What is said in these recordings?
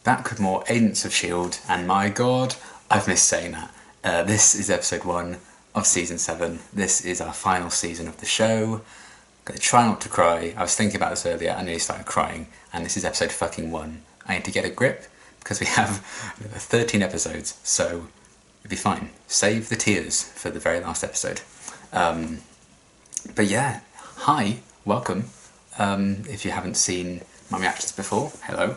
back with more Agents of S.H.I.E.L.D. and my god, I've missed saying that. This is episode 1 of season 7. This is our final season of the show. I'm gonna try not to cry. I was thinking about this earlier, I nearly started crying, and this is episode fucking 1. I need to get a grip, because we have 13 episodes, so it'll be fine. Save the tears for the very last episode. But yeah, hi, welcome. If you haven't seen my reactions before, hello.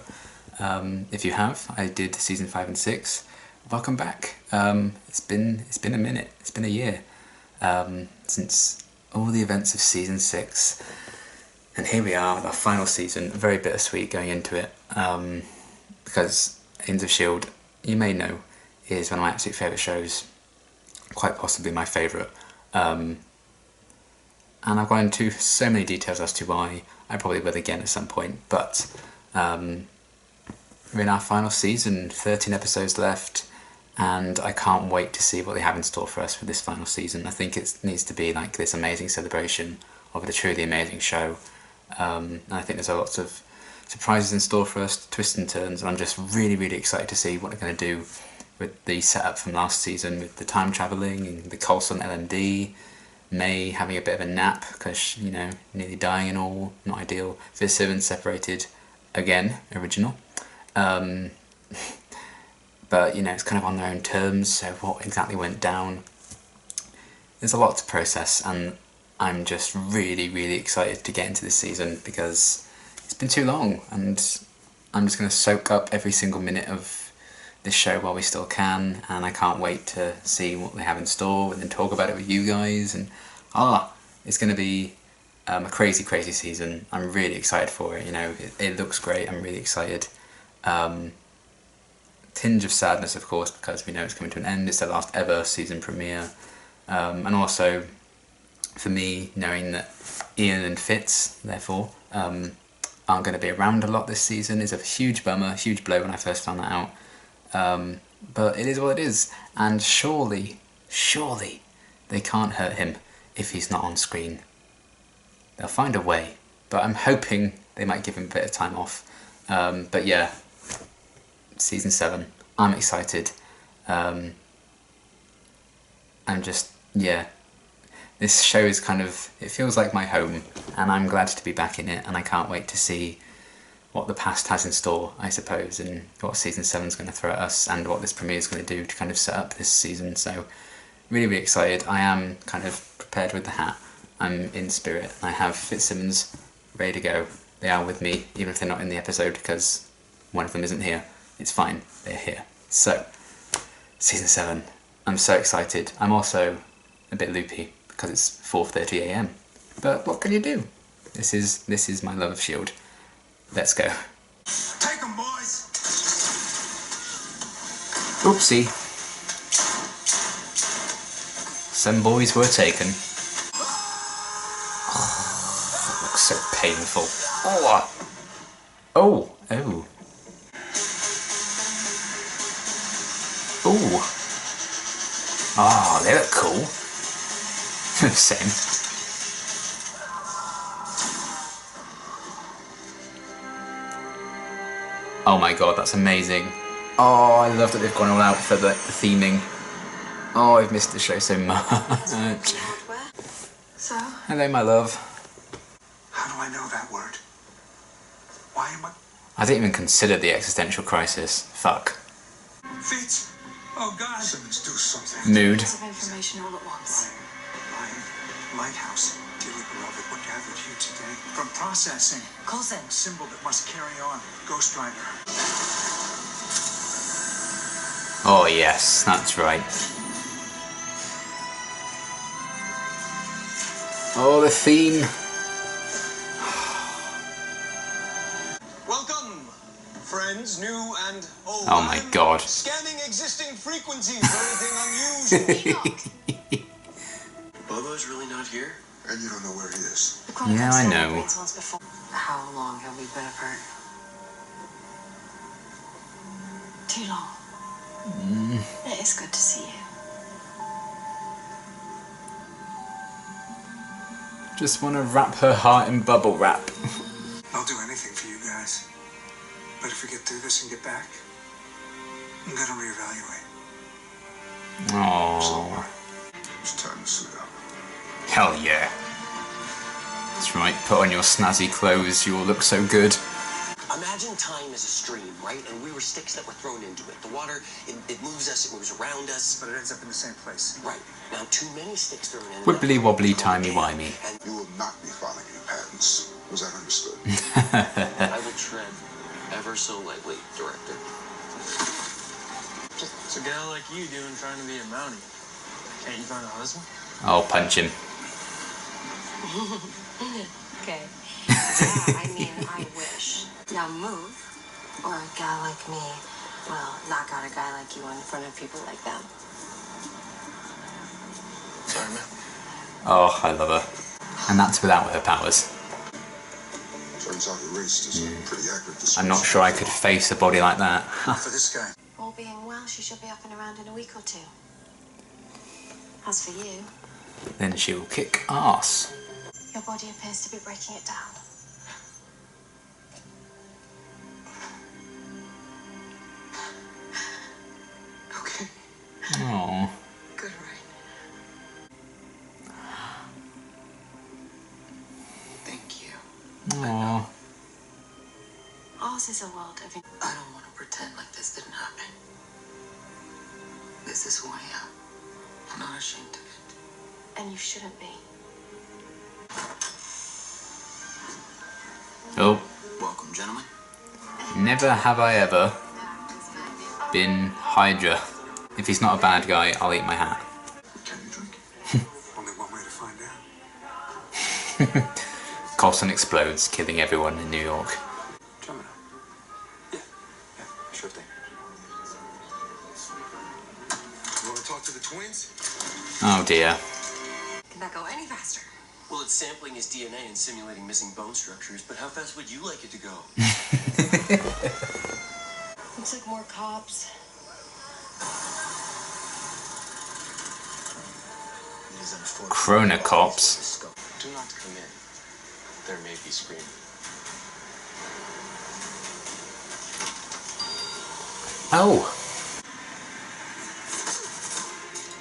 If you have, I did season 5 and 6. Welcome back. It's been a minute. It's been a year since all the events of season 6, and here we are with our final season. Very bittersweet going into it, because Agents of S.H.I.E.L.D., you may know, is one of my absolute favourite shows, quite possibly my favourite. And I've gone into so many details as to why. I probably will again at some point, but we're in our final season, 13 episodes left, and I can't wait to see what they have in store for us for this final season. I think it needs to be like this amazing celebration of a truly amazing show. And I think there's lots of surprises in store for us, twists and turns, and I'm just really excited to see what they're going to do with the setup from last season, with the time travelling and the Coulson LMD, May having a bit of a nap because, you know, nearly dying and all, not ideal. Fitzsimmons separated again, original. But, you know, it's kind of on their own terms, so what exactly went down? There's a lot to process, and I'm just really excited to get into this season because it's been too long, and I'm just going to soak up every single minute of this show while we still can, and I can't wait to see what they have in store and then talk about it with you guys. And it's going to be a crazy season. I'm really excited for it. You know, it looks great. I'm really excited. Tinge of sadness, of course, because we know it's coming to an end. It's the last ever season premiere, and also for me, knowing that Ian and Fitz, therefore, aren't going to be around a lot this season is a huge bummer, huge blow when I first found that out. But it is what it is, and surely they can't hurt him if he's not on screen. They'll find a way, but I'm hoping they might give him a bit of time off. But yeah, season 7, I'm excited. I'm just, yeah, this show is kind of, it feels like my home, and I'm glad to be back in it, and I can't wait to see what the past has in store, I suppose, and what season 7 is going to throw at us, and what this premiere is going to do to kind of set up this season. So really excited. I am kind of prepared with the hat. I'm in spirit. I have Fitzsimmons ready to go. They are with me, even if they're not in the episode, because one of them isn't here. It's fine, they're here. So, season 7. I'm so excited. I'm also a bit loopy because it's 4:30 AM. But what can you do? This is my love of S.H.I.E.L.D. Let's go. Take 'em, boys. Oopsie. Some boys were taken. Oh, that looks so painful. Oh. Oh, they look cool. Same. Oh my god, that's amazing. Oh, I love that they've gone all out for the theming. Oh, I've missed the show so much. So? Hello, my love. How do I know that word? Why am I didn't even consider the existential crisis. Fuck. Fitz! Oh God! Simmons, do something. Mood. Lots of information all at once. Lighthouse. Dearly beloved, we're gathered here today. From processing. Coulson. A symbol that must carry on. Ghost Rider. Oh yes, that's right. Oh, the theme. Welcome, friends, new and old. Oh my god. Scanning existing frequencies for anything unusual. Bobo's really not here? And you don't know where he is. Yeah, I know. Once before. How long have we been apart? Too long. It is good to see you. Just want to wrap her heart in bubble wrap. I'll do anything for you guys. But if we get through this house and get back, I'm gonna reevaluate. Oh, It's time to suit up. hell yeah. That's right, put on your snazzy clothes, you will look so good. Imagine time as a stream, right? And we were sticks that were thrown into it. The water, it moves us, it moves around us. But it ends up in the same place. Right. Now, too many sticks thrown in. Wibbly wobbly, timey wimey. And You will not be filing any patents. Was that understood? I will tread ever so lightly, Director. What's a gal like you doing trying to be a Mountie? Can't you find a husband? I'll punch him. Okay. Yeah, I mean, I wish. Now move, or a guy like me will knock out a guy like you in front of people like them. Sorry, ma'am. Oh, I love her. And that's without her powers. Turns out erased is a pretty accurate description. I'm not sure I could face a body like that. For this guy. All being well, she should be up and around in a week or two. As for you, Then she'll kick ass. your body appears to be breaking it down. Okay. Oh, Good, right? Thank you. oh. Ours is a world of... I don't want to pretend like this didn't happen. This is who I am. I'm not ashamed of it. And you shouldn't be. Oh, Welcome, gentlemen. never have I ever been Hydra. If he's not a bad guy, I'll eat my hat. Can you drink? Only one way to find out. Coulson explodes, killing everyone in New York. Gemini. Yeah, sure thing. You want to talk to the twins? Oh dear. Can that go any faster? Well, it's sampling his DNA and simulating missing bone structures, but how fast would you like it to go? Looks like more cops. It is unfortunate. Chronocops. Do not come in. There may be screaming. Oh.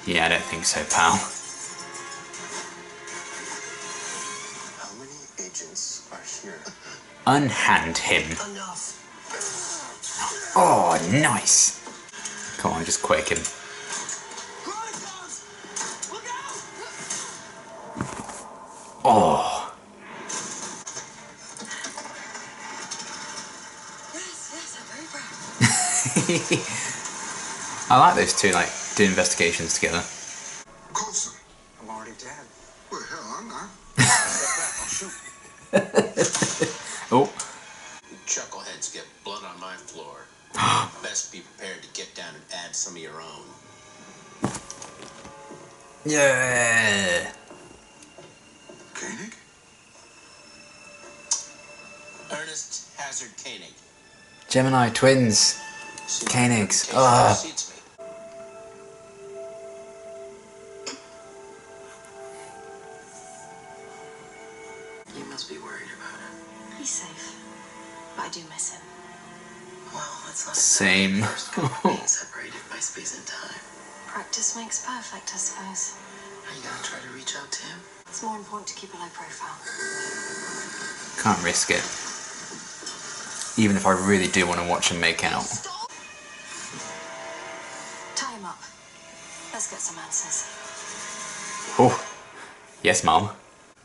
Yeah, I don't think so, pal. How many agents are here? Unhand him. Enough. Oh, nice. Come on, just quake him. Oh. Yes, I'm very proud. I like those two, like, do investigations together. Coulson. I'm already dead. Well, hell, I'm not. Oh. Chuckleheads get blood on my floor. Best be prepared to get down and add some of your own. Yeah. Koenig? Ernest Hazard Koenig. Gemini twins. Koenigs. Ugh. Suits me. You must be worried about him. He's safe. But I do miss him. Well, that's not Same. exactly first go being separated by space and time. Practice makes perfect, I suppose. Are you gonna try to reach out to him? It's more important to keep a low profile. Can't risk it. Even if I really do want to watch them make out. Tie him up. Let's get some answers. Oh. Yes, Mom.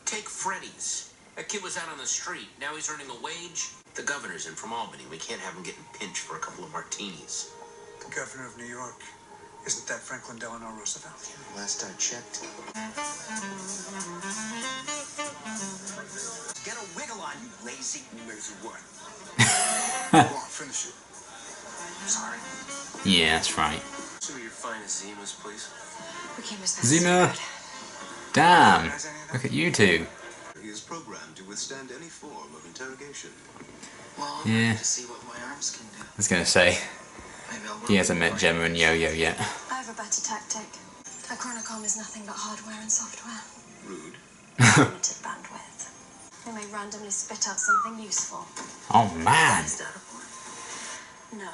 Take Freddy's. That kid was out on the street. Now he's earning a wage. The governor's in from Albany. We can't have him getting pinched for a couple of martinis. The governor of New York. Isn't that Franklin Delano Roosevelt? Last I checked. Get a wiggle on, you lazy. Lazy what? Go on, finish it. Sorry. Yeah, that's right. Some of your finest Zimas, please. We came as best Zima. as we could. Damn. Look at you two. He is programmed to withstand any form of interrogation. Well, I'm Yeah. ready to see what my arms can do. I was gonna say, Maybe I'll he hasn't met Gemma and Yo-Yo yet. I have a better tactic. A chronocom is nothing but hardware and software. Rude. Limited bandwidth. We may randomly spit out something useful. Oh man. Is that a point? No.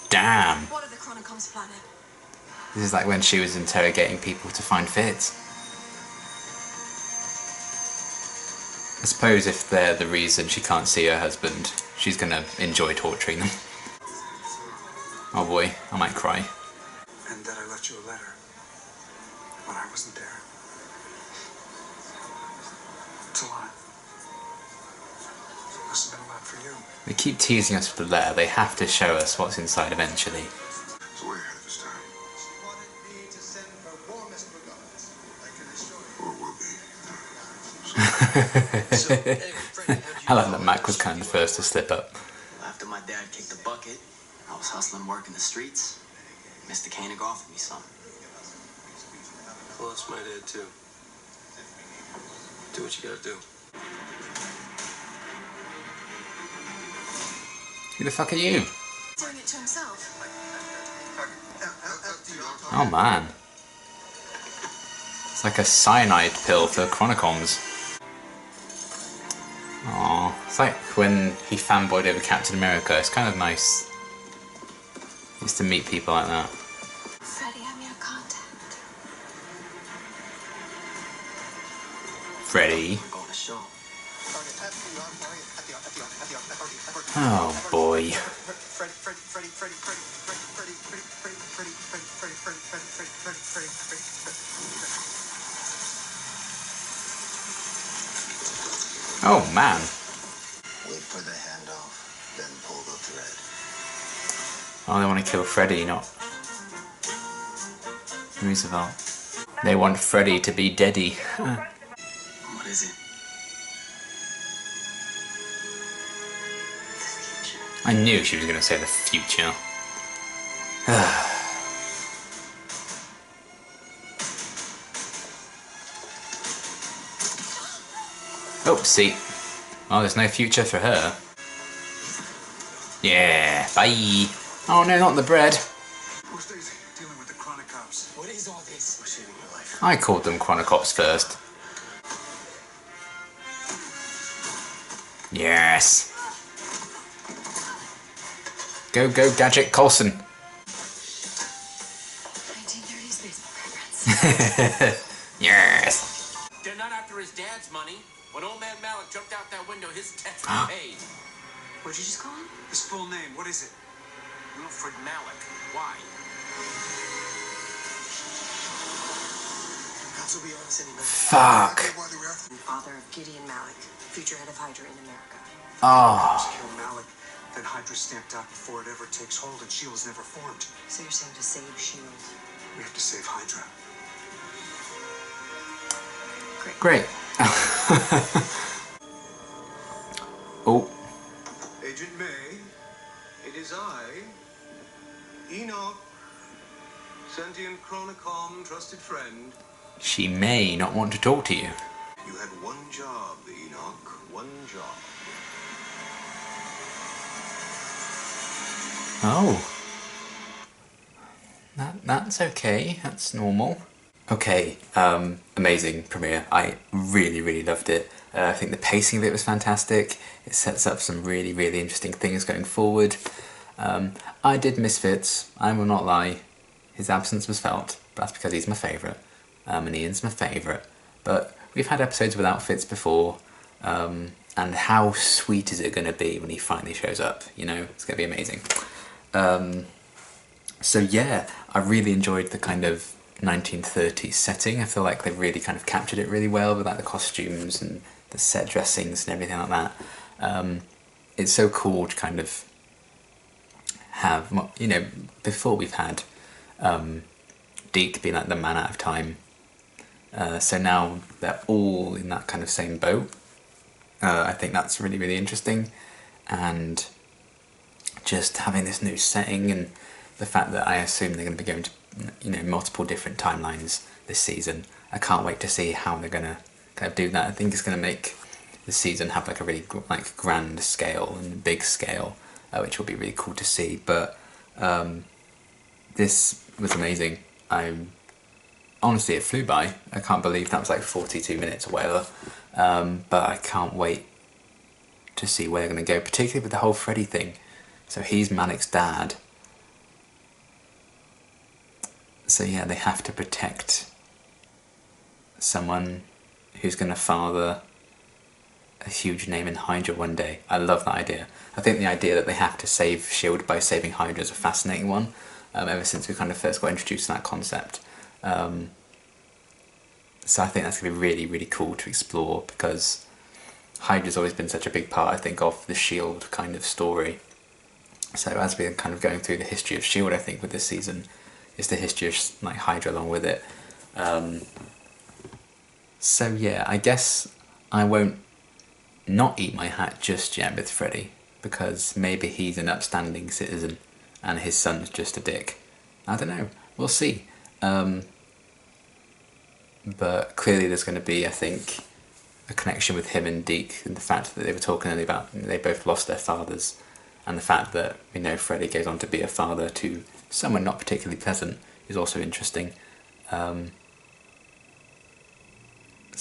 Damn. What are the Chronicoms planning? This is like when she was interrogating people to find Fitz. I suppose if they're the reason she can't see her husband, she's gonna enjoy torturing them. Oh boy, I might cry. And that I left you a letter when I wasn't there. It's a lot. Must have been a lot for you. They keep teasing us with the letter, they have to show us what's inside eventually. It's way ahead of his time. Or will be. So, anyway, Freddie, how'd you I like that Mac was kind of the first to slip up. After my dad kicked the bucket, I was hustling work in the streets. Mr. Koenig offered me some. Well, that's my dad, too. Do what you gotta do. Who the fuck are you? Doing it to himself. Oh man. It's like a cyanide pill for Chronicoms. Aww. It's like when he fanboyed over Captain America. It's kind of nice just to meet people like that. Freddie, I'm your contact. Freddie. I'm going to show. Oh boy. Oh man. Wait for the handoff, then pull the thread. Oh, they want to kill Freddy, not Roosevelt. They want Freddy to be deady. What is it? I knew she was going to say the future. Oh, see. Oh, there's no future for her. Yeah, bye. Oh no, not the bread. Who's dealing with the chronic cops? What is all this? We're saving your life. I called them Chronicops first. Yes. Go, go, Gadget Coulson. 1930s baseball reference. Yes. They're not after his dad's money. When old man Malik jumped out that window, his debts were paid. What'd you just call him? His full name, what is it? Wilfred Malik. Why? Cops will be on us any minute. Fuck. Why they were after me? Father of Gideon Malik, future head of Hydra in America. Oh. Kill Malik, then Hydra stamped out before it ever takes hold and S.H.I.E.L.D. is never formed. So you're saying to save S.H.I.E.L.D. We have to save Hydra. Great. Oh. Agent May, it is I, Enoch, sentient Chronicom, trusted friend. She may not want to talk to you. You had one job, Enoch, one job. Oh. That's okay. That's normal. Okay, amazing premiere. I really, really loved it. I think the pacing of it was fantastic. It sets up some really, really interesting things going forward. I did miss Fitz, I will not lie. His absence was felt, but that's because he's my favourite. And Ian's my favourite. But we've had episodes without Fitz before, and how sweet is it going to be when he finally shows up? You know, it's going to be amazing. So yeah, I really enjoyed the kind of 1930s setting. I feel like they've really kind of captured it really well with like the costumes and the set dressings and everything like that. It's so cool to kind of have, you know, before we've had Deke being like the man out of time. So now they're all in that kind of same boat. I think that's really, really interesting. And just having this new setting and the fact that I assume they're going to be going to, you know, multiple different timelines this season. I can't wait to see how they're going to kind of do that. I think it's going to make the season have like a really like grand scale and big scale, which will be really cool to see. But this was amazing. Honestly, it flew by. I can't believe that was like 42 minutes or whatever. But I can't wait to see where they're going to go, particularly with the whole Freddy thing. So he's Malik's dad. So yeah, they have to protect someone who's going to father a huge name in Hydra one day. I love that idea. I think the idea that they have to save S.H.I.E.L.D. by saving Hydra is a fascinating one, ever since we kind of first got introduced to that concept. So I think that's going to be really, really cool to explore, because Hydra's always been such a big part, I think, of the S.H.I.E.L.D. kind of story. So as we're kind of going through the history of S.H.I.E.L.D., I think with this season, is the history of like Hydra along with it. So yeah, I guess I won't not eat my hat just yet with Freddy, because maybe he's an upstanding citizen and his son's just a dick. I don't know, we'll see. But clearly there's going to be, I think, a connection with him and Deke, and the fact that they were talking earlier about they both lost their fathers, and the fact that we know Freddy goes on to be a father to someone not particularly pleasant is also interesting. So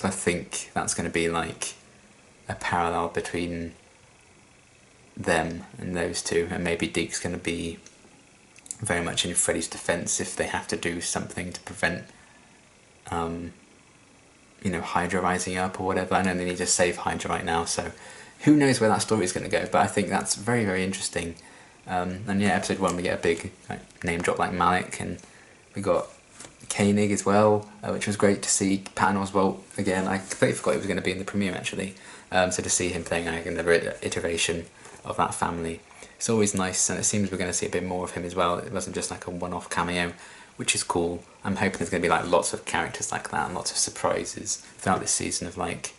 I think that's going to be like a parallel between them and those two, and maybe Deke's going to be very much in Freddy's defence if they have to do something to prevent you know, Hydra rising up or whatever. I know they need to save Hydra right now, so who knows where that story is going to go, but I think that's very, very interesting. And yeah, episode 1 we get a big name drop like Malik, and we got Koenig as well, which was great to see. Patton Oswalt again, I completely forgot he was going to be in the premiere actually, so to see him playing like another iteration of that family, it's always nice, and it seems we're going to see a bit more of him as well. It wasn't just like a one-off cameo, which is cool. I'm hoping there's going to be like lots of characters like that and lots of surprises throughout this season of like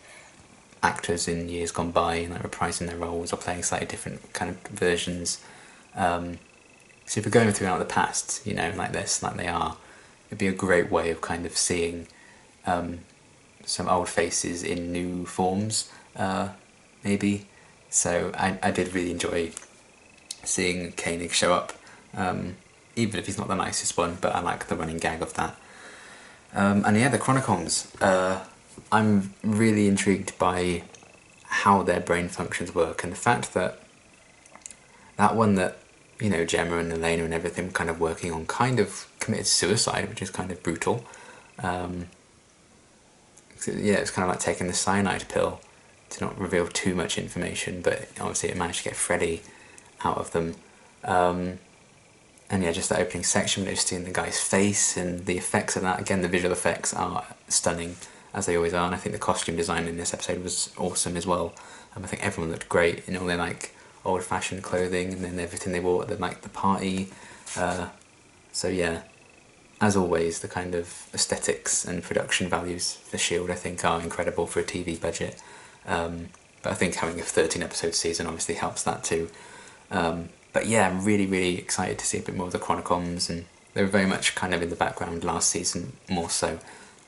actors in years gone by and like reprising their roles or playing slightly different kind of versions. So if we're going throughout the past, you know, like this, like they are, it'd be a great way of kind of seeing some old faces in new forms, maybe. So I did really enjoy seeing Koenig show up, even if he's not the nicest one, but I like the running gag of that. And yeah, the Chronicons. I'm really intrigued by how their brain functions work, and the fact that that one that, you know, Gemma and Elena and everything were kind of working on kind of committed suicide, which is kind of brutal. Yeah, it's kind of like taking the cyanide pill to not reveal too much information, but obviously it managed to get Freddy out of them. And yeah, just that opening section when you're seeing the guy's face and the effects of that. Again, the visual effects are stunning, as they always are, and I think the costume design in this episode was awesome as well. I think everyone looked great in all their like old-fashioned clothing and then everything they wore at the party. So yeah, as always, the kind of aesthetics and production values for S.H.I.E.L.D. I think are incredible for a TV budget. But I think having a 13-episode season obviously helps that too. But yeah, I'm really, really excited to see a bit more of the Chronicons, and they were very much kind of in the background last season, more so,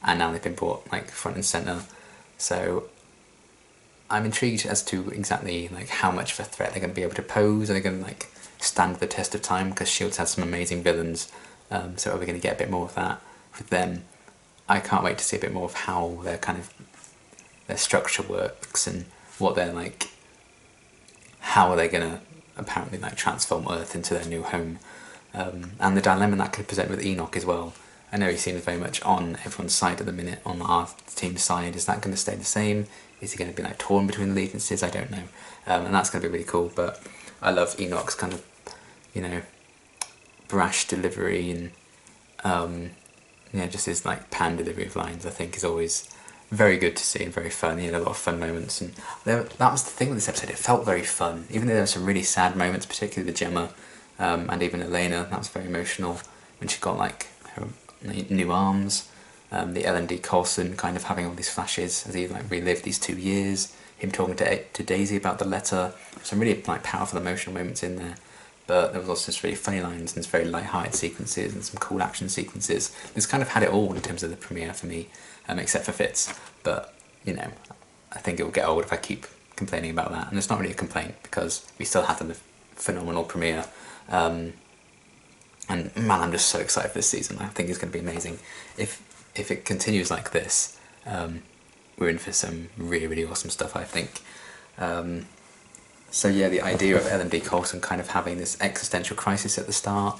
and now they've been brought like front and centre. So I'm intrigued as to exactly like how much of a threat they're going to be able to pose. Are they going to like stand the test of time? Because S.H.I.E.L.D's had some amazing villains, so are we going to get a bit more of that with them? I can't wait to see a bit more of how their kind of their structure works and what they're like. How are they going to apparently like transform Earth into their new home, and the dilemma that could present with Enoch as well. I know he seems very much on everyone's side at the minute, on our team's side. Is that going to stay the same? Is he going to be like torn between allegiances? I don't know, and that's going to be really cool. But I love Enoch's kind of, you know, brash delivery and yeah, just his like pan delivery of lines. I think is always very good to see and very fun. He had a lot of fun moments, and that was the thing with this episode. It felt very fun, even though there were some really sad moments, particularly with Gemma and even Elena. That was very emotional when she got like her new arms. The L&D Coulson kind of having all these flashes as he like relived these 2 years. Him talking to Daisy about the letter. Some really like powerful emotional moments in there. But there was also some really funny lines and some very light-hearted sequences and some cool action sequences. This kind of had it all in terms of the premiere for me, except for Fitz. But, you know, I think it will get old if I keep complaining about that. And it's not really a complaint because we still had a phenomenal premiere. And man, I'm just so excited for this season. I think it's going to be amazing. If it continues like this, we're in for some really, really awesome stuff, I think. So yeah, the idea of L.D. Coulson kind of having this existential crisis at the start,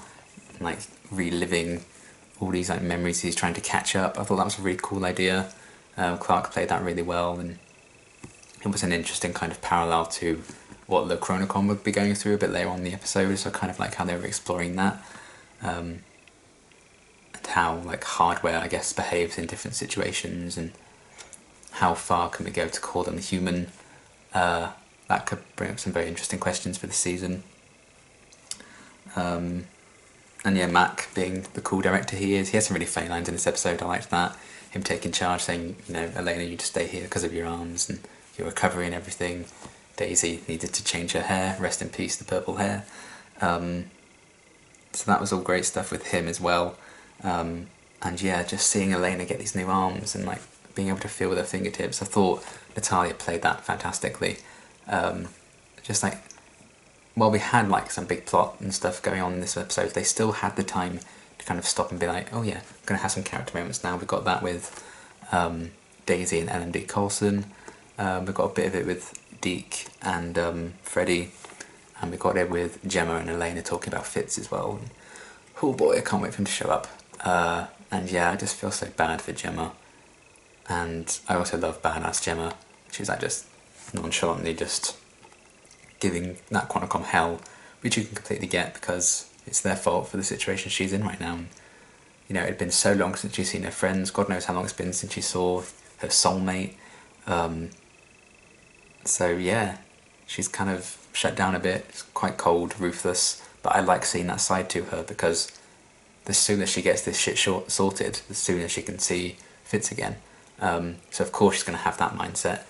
like reliving all these like memories he's trying to catch up. I thought that was a really cool idea. Clark played that really well, and it was an interesting kind of parallel to what the Chronocon would be going through a bit later on in the episode. So kind of like how they were exploring that, and how like hardware, I guess, behaves in different situations, and how far can we go to call them human. That could bring up some very interesting questions for the season. And yeah, Mac being the cool director he is, he has some really funny lines in this episode. I liked that. Him taking charge, saying, you know, Elena, you just stay here because of your arms and your recovery and everything. Daisy needed to change her hair. Rest in peace, the purple hair. So that was all great stuff with him as well. And yeah, just seeing Elena get these new arms and like being able to feel with her fingertips. I thought Natalia played that fantastically. Just like, while we had like some big plot and stuff going on in this episode, they still had the time to kind of stop and be like, oh yeah, we're going to have some character moments now. We've got that with Daisy and L.D. Coulson. We've got a bit of it with Deke and Freddie. And we got it with Gemma and Elena talking about Fitz as well. And, oh boy, I can't wait for him to show up. And yeah, I just feel so bad for Gemma. And I also love badass Gemma. She's like just nonchalantly just giving that Quanticom hell, which you can completely get because it's their fault for the situation she's in right now. And, you know, it had been so long since she's seen her friends. God knows how long it's been since she saw her soulmate. So yeah, she's kind of shut down a bit. It's quite cold, ruthless, but I like seeing that side to her because the sooner she gets this shit sorted, the sooner she can see Fitz again. So of course she's going to have that mindset.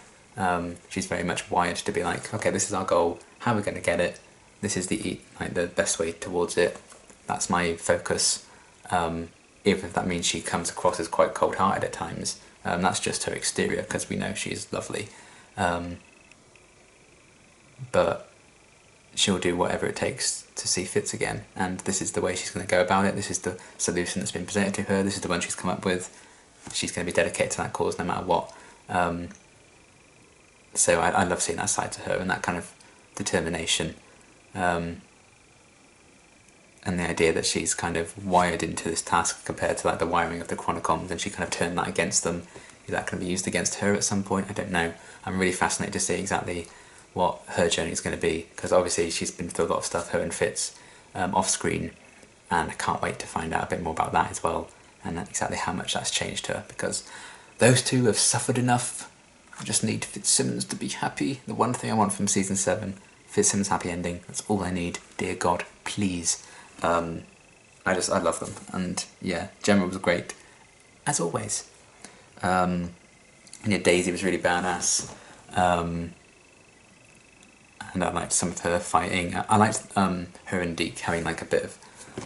She's very much wired to be like, okay, this is our goal. How are we going to get it? This is the best way towards it. That's my focus. Even if that means she comes across as quite cold-hearted at times, that's just her exterior because we know she's lovely. But she'll do whatever it takes to see Fitz again, and this is the way she's going to go about it. This is the solution that's been presented to her. This is the one she's come up with. She's going to be dedicated to that cause no matter what. So I love seeing that side to her and that kind of determination, and the idea that she's kind of wired into this task compared to like the wiring of the Chronicoms, and she kind of turned that against them. Is that going to be used against her at some point? I don't know. I'm really fascinated to see exactly what her journey is going to be, because obviously she's been through a lot of stuff, her and Fitz, off screen, and I can't wait to find out a bit more about that as well, and exactly how much that's changed her, because those two have suffered enough. I just need Fitzsimmons to be happy. The one thing I want from season 7, Fitzsimmons' happy ending. That's all I need. Dear God, please. I love them, and yeah, Gemma was great as always. And yeah, Daisy was really badass. And I liked some of her fighting. I liked her and Deke having like a bit of,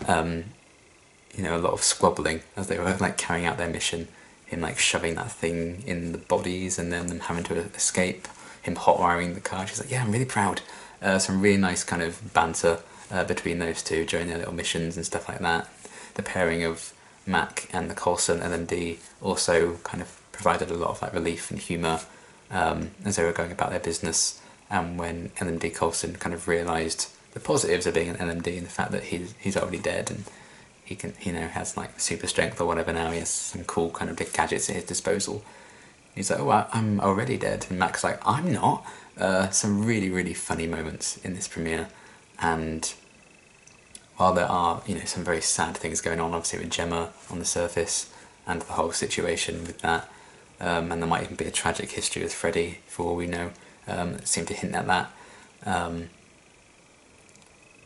a lot of squabbling as they were like carrying out their mission. Him like shoving that thing in the bodies and then them having to escape. Him hot wiring the car. She's like, yeah, I'm really proud. Some really nice kind of banter between those two during their little missions and stuff like that. The pairing of Mac and the Coulson LMD also kind of provided a lot of like relief and humour as they were going about their business. And when LMD Coulson kind of realised the positives of being an LMD and the fact that he's already dead and he can, has like super strength or whatever now, he has some cool kind of big gadgets at his disposal. He's like, oh, I'm already dead. And Mac's like, I'm not. Some really, really funny moments in this premiere. And while there are, some very sad things going on, obviously with Gemma on the surface and the whole situation with that, and there might even be a tragic history with Freddie, for all we know, that seem to hint at that,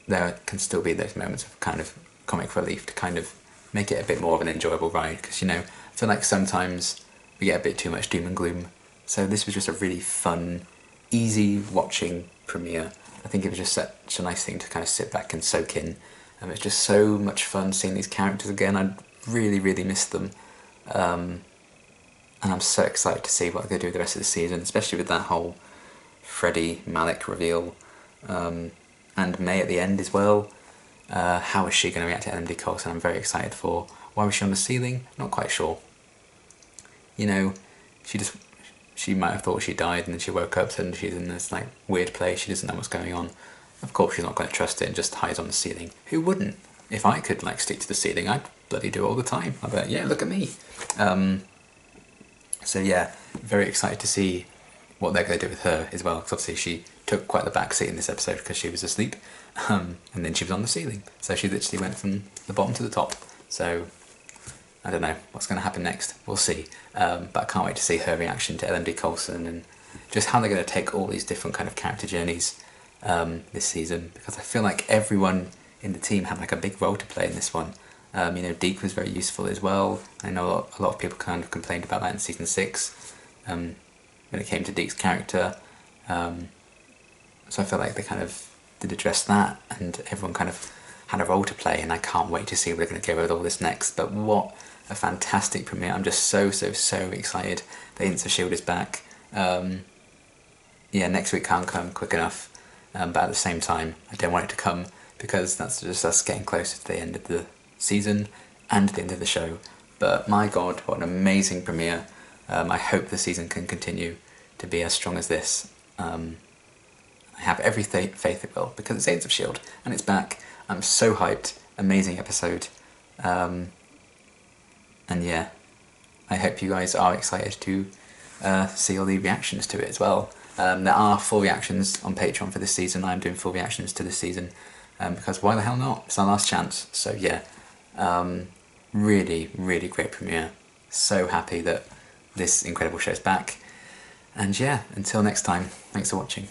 there can still be those moments of kind of comic relief to kind of make it a bit more of an enjoyable ride, because, I feel like sometimes we get a bit too much doom and gloom. So this was just a really fun, easy watching premiere. I think it was just such a nice thing to kind of sit back and soak in. It's just so much fun seeing these characters again. I really, really miss them. And I'm so excited to see what they do the rest of the season, especially with that whole Freddie Malik reveal. And May at the end as well. How is she going to react to LMD Coulson? I'm very excited for. Why was she on the ceiling? Not quite sure. She she might have thought she died, and then she woke up and she's in this like weird place. She doesn't know what's going on. Of course, she's not going to trust it and just hides on the ceiling. Who wouldn't? If I could like stick to the ceiling, I'd bloody do it all the time. I'd be like, yeah, look at me. So yeah, very excited to see what they're going to do with her as well, because obviously she took quite the back seat in this episode because she was asleep, and then she was on the ceiling, so she literally went from the bottom to the top. So I don't know what's going to happen next, we'll see, but I can't wait to see her reaction to LMD Coulson and just how they're going to take all these different kind of character journeys this season, because I feel like everyone in the team had like a big role to play in this one. You know, Deke was very useful as well. I know a lot of people kind of complained about that in season 6 when it came to Deke's character. So I feel like they kind of did address that, and everyone kind of had a role to play, and I can't wait to see where they're going to go with all this next. But what a fantastic premiere. I'm just so excited that S.H.I.E.L.D. is back. Yeah, next week can't come quick enough, but at the same time I don't want it to come, because that's just us getting closer to the end of the season and the end of the show. But my god, what an amazing premiere. I hope the season can continue to be as strong as this. I have every faith it will, because it's Agents of S.H.I.E.L.D. and it's back. I'm so hyped. Amazing episode. And yeah, I hope you guys are excited to see all the reactions to it as well. There are full reactions on Patreon for this season. I'm doing full reactions to this season, because why the hell not? It's our last chance. So yeah, really great premiere. So happy that this incredible show's back. And yeah, until next time, thanks for watching.